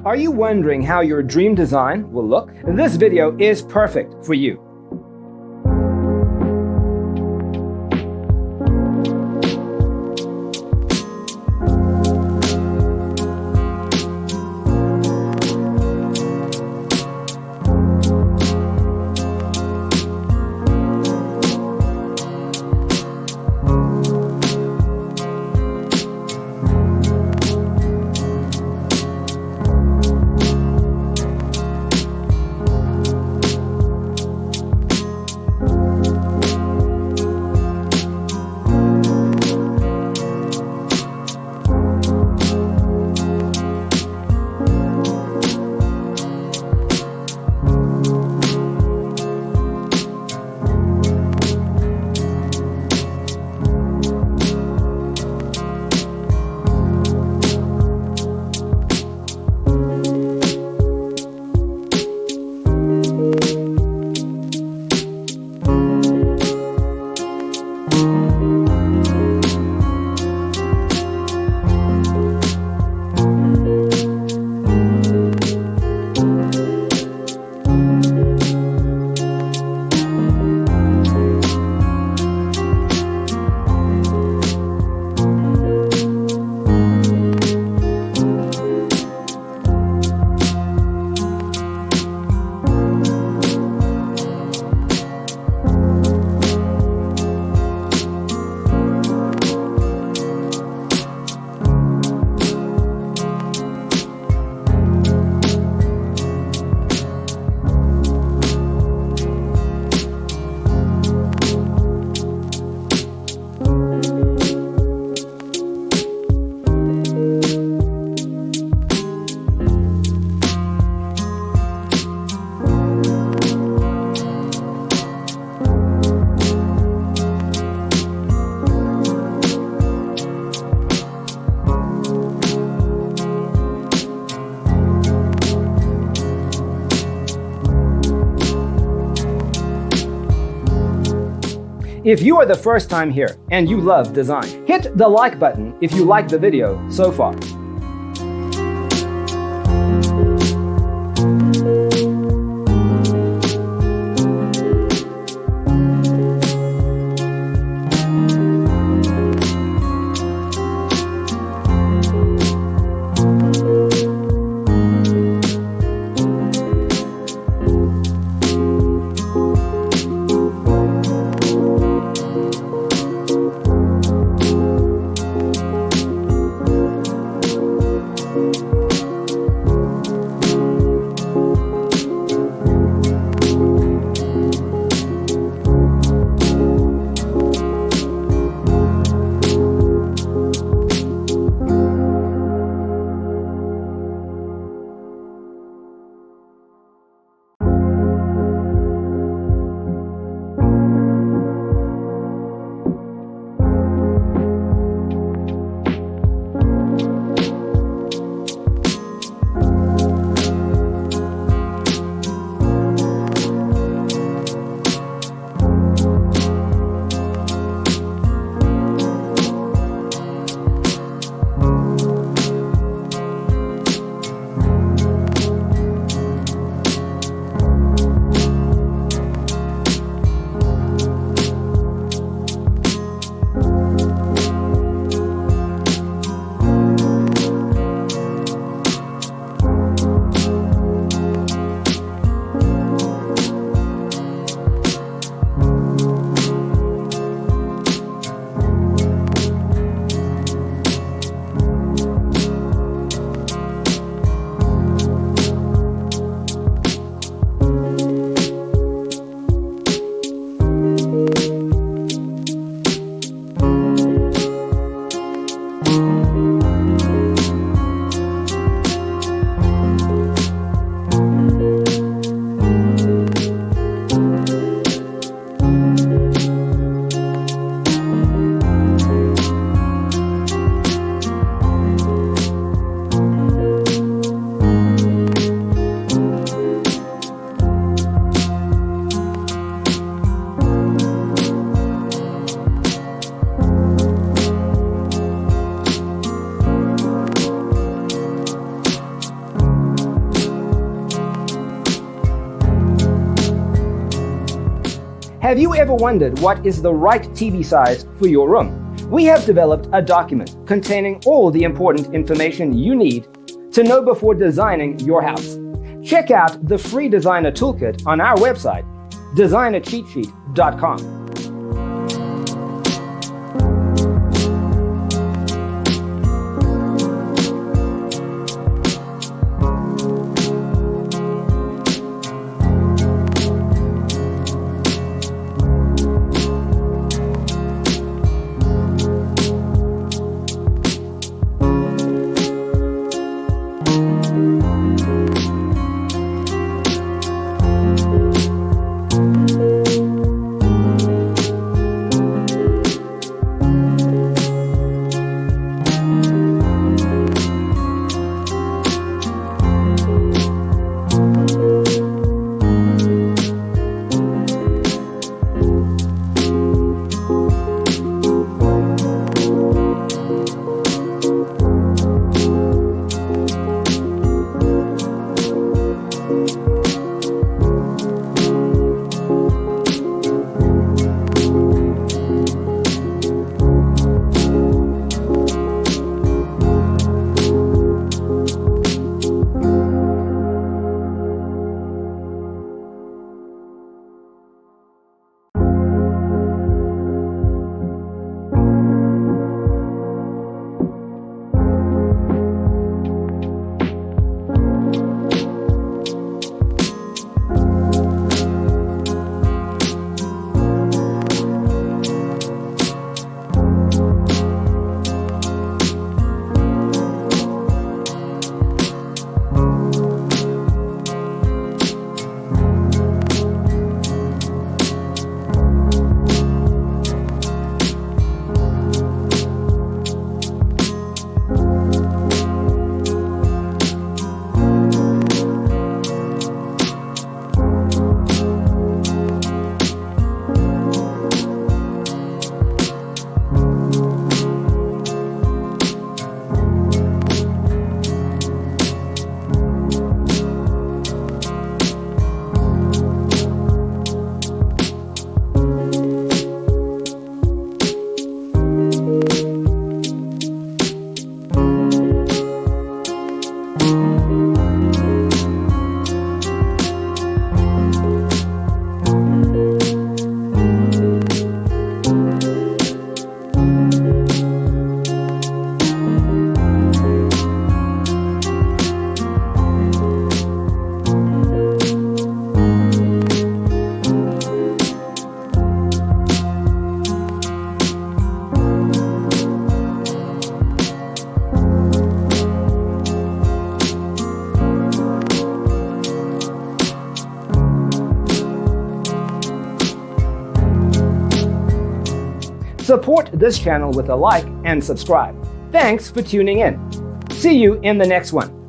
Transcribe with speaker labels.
Speaker 1: Are you wondering how your dream design will look? This video is perfect for you. If you are the first time here and you love design, hit the like button if you like the video so far. Have you ever wondered what is the right TV size for your room? We have developed a document containing all the important information you need to know before designing your house. Check out the free designer toolkit on our website, designercheatsheet.com. Support this channel with a like and subscribe. Thanks for tuning in. See you in the next one.